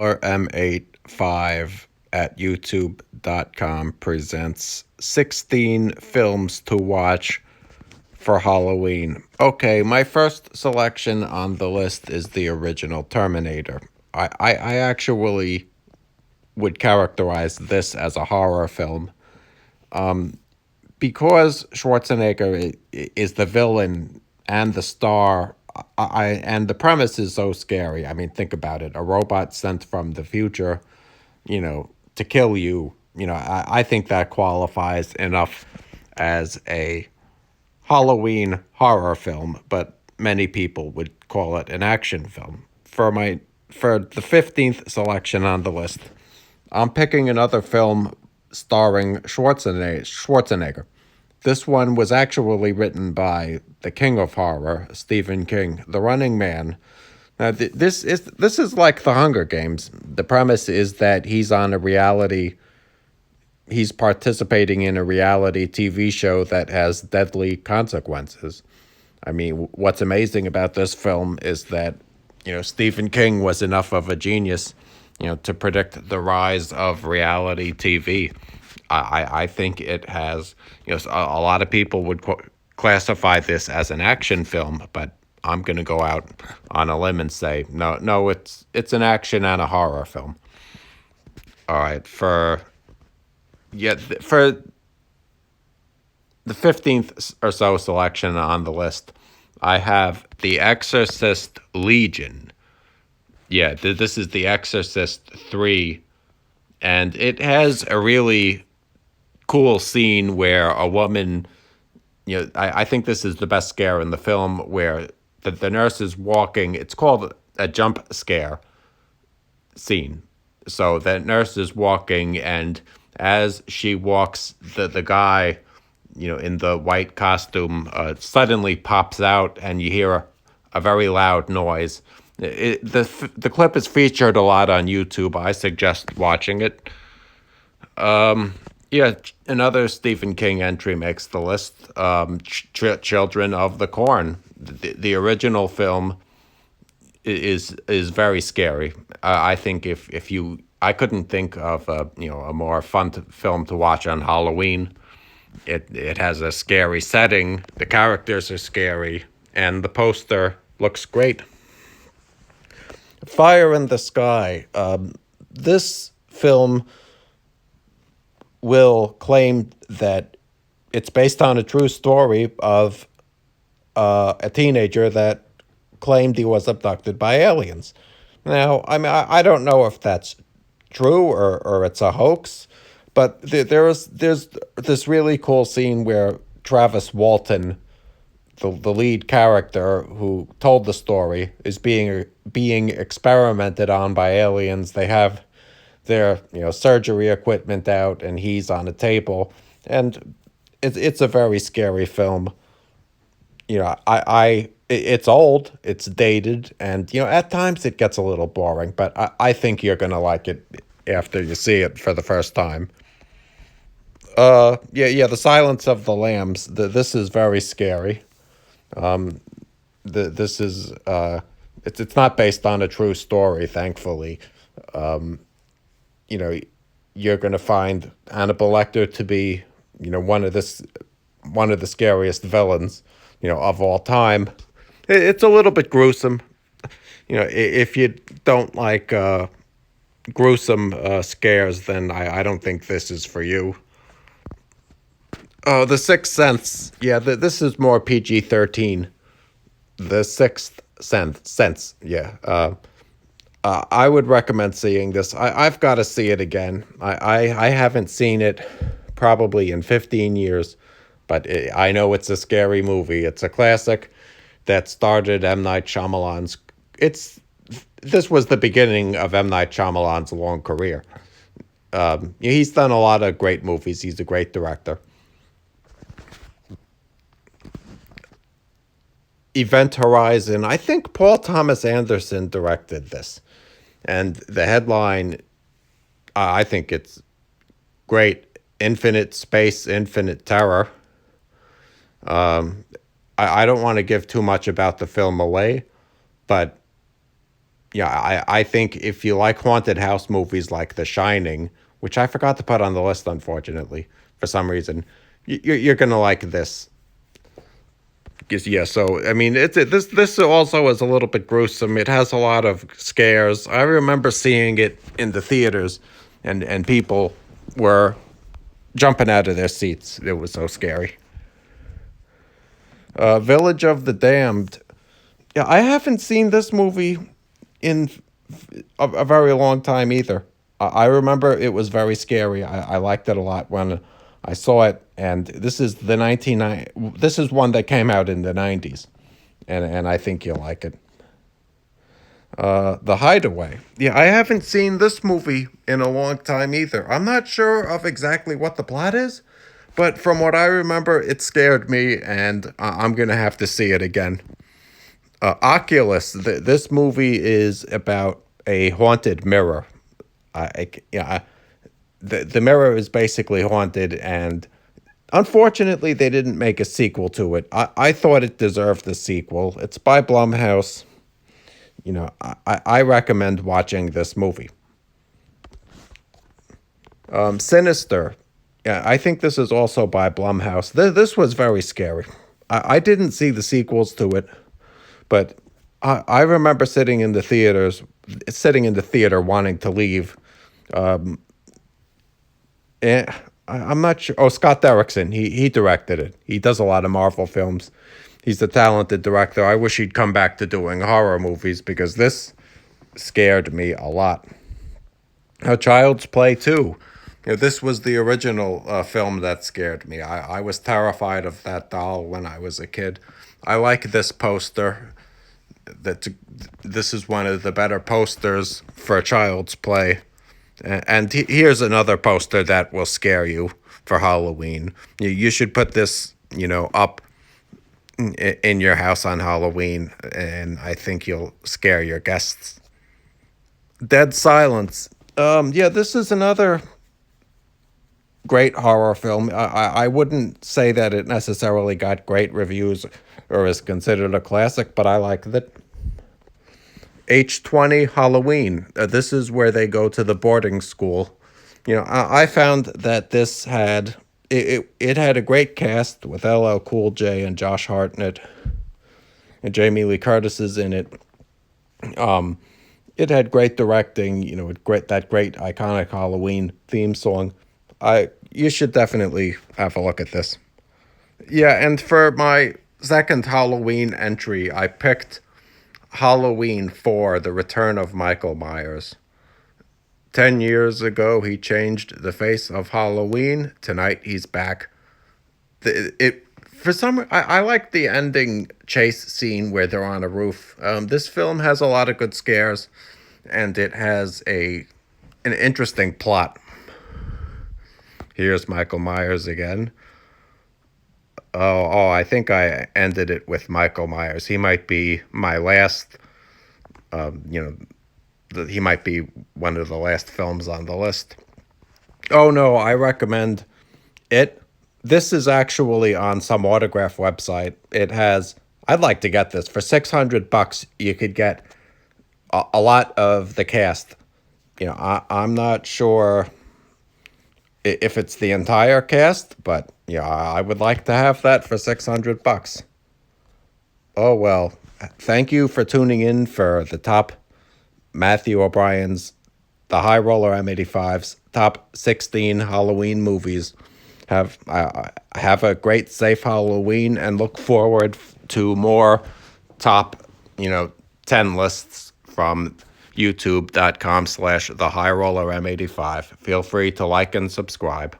RM85 at youtube.com presents 16 films to watch for Halloween. Okay, my first selection on the list is the original Terminator. I actually would characterize this as a horror film because Schwarzenegger is the villain and the star. And the premise is so scary. I mean, think about it. A robot sent from the future, to kill you. I think that qualifies enough as a Halloween horror film, but many people would call it an action film. For the 15th selection on the list, I'm picking another film starring Schwarzenegger. This one was actually written by the king of horror, Stephen King, The Running Man. Now, this is like the Hunger Games. The premise is that he's participating in a reality TV show that has deadly consequences. I mean, what's amazing about this film is that, Stephen King was enough of a genius, to predict the rise of reality TV. I think it has, a lot of people would classify this as an action film, but I'm going to go out on a limb and say, no, it's an action and a horror film. All right, for the 15th or so selection on the list, I have The Exorcist Legion. Yeah, this is The Exorcist 3, and it has a really cool scene where a woman, I think this is the best scare in the film, where the nurse is walking. It's called a jump scare scene. So the nurse is walking, and as she walks, the guy, in the white costume, suddenly pops out, and you hear a very loud noise. The clip is featured a lot on YouTube. I suggest watching it. Yeah, another Stephen King entry makes the list. Children of the Corn. The original film is very scary. I think if you, I couldn't think of a more fun film to watch on Halloween. It has a scary setting. The characters are scary, and the poster looks great. Fire in the Sky. This film will claim that it's based on a true story of a teenager that claimed he was abducted by aliens. Now, I mean, I don't know if that's true or it's a hoax, but there's this really cool scene where Travis Walton, the lead character who told the story, is being experimented on by aliens. They have their surgery equipment out, and he's on a table, and it's a very scary film. It's old, it's dated, and at times it gets a little boring, but I think you're gonna like it after you see it for the first time. The Silence of the Lambs. This is very scary. This is it's not based on a true story, thankfully. You know, you're gonna find Hannibal Lecter to be one of the scariest villains of all time. It's a little bit gruesome. If you don't like gruesome scares, then I don't think this is for you. The Sixth Sense. Yeah, this is more PG-13. The Sixth Sense. Yeah. I would recommend seeing this. I've got to see it again. I haven't seen it probably in 15 years, but I know it's a scary movie. It's a classic that started M. Night Shyamalan's. This was the beginning of M. Night Shyamalan's long career. He's done a lot of great movies. He's a great director. Event Horizon. I think Paul Thomas Anderson directed this. And the headline, I think it's great. Infinite Space, Infinite Terror. I don't want to give too much about the film away, but Yeah, I think if you like haunted house movies like The Shining, which I forgot to put on the list, unfortunately, for some reason, you're gonna like this. 'Cause, yeah, so I mean, this also is a little bit gruesome. It has a lot of scares. I remember seeing it in the theaters, and people were jumping out of their seats. It was so scary. Village of the Damned. Yeah, I haven't seen this movie in a very long time either. I remember it was very scary. I liked it a lot when I saw it, and this is the 1990. This is one that came out in the 90s, and I think you'll like it. The Hideaway. Yeah, I haven't seen this movie in a long time either. I'm not sure of exactly what the plot is, but from what I remember, it scared me, and I'm gonna have to see it again. Oculus. This movie is about a haunted mirror. Yeah, the mirror is basically haunted, and unfortunately, they didn't make a sequel to it. I thought it deserved the sequel. It's by Blumhouse. I recommend watching this movie. Sinister. Yeah, I think this is also by Blumhouse. This was very scary. I didn't see the sequels to it, but I remember sitting in the theater wanting to leave. And I'm not sure. Oh, Scott Derrickson. He directed it. He does a lot of Marvel films. He's a talented director. I wish he'd come back to doing horror movies because this scared me a lot. Child's Play 2. This was the original film that scared me. I was terrified of that doll when I was a kid. I like this poster. That This is one of the better posters for Child's Play. And here's another poster that will scare you for Halloween. You should put this, up in your house on Halloween, and I think you'll scare your guests. Dead Silence. Yeah, this is another great horror film. I wouldn't say that it necessarily got great reviews or is considered a classic, but I like it. H20 Halloween. This is where they go to the boarding school. I found that this had it had a great cast with LL Cool J and Josh Hartnett, and Jamie Lee Curtis is in it. It had great directing. That great iconic Halloween theme song. You should definitely have a look at this. Yeah, and for my second Halloween entry, I picked Halloween 4, The Return of Michael Myers. 10 years ago, he changed the face of Halloween. Tonight, he's back. I like the ending chase scene where they're on a roof. This film has a lot of good scares, and it has an interesting plot. Here's Michael Myers again. I think I ended it with Michael Myers. He might be my last, he might be one of the last films on the list. Oh, no, I recommend it. This is actually on some autograph website. I'd like to get this. For $600, you could get a lot of the cast. I'm not sure if it's the entire cast, but I would like to have that for $600. Oh, well, thank you for tuning in for the top Matthew O'Brien's The High Roller M85's top 16 Halloween movies. Have a great, safe Halloween, and look forward to more top, 10 lists from youtube.com/The High Roller M85. Feel free to like and subscribe.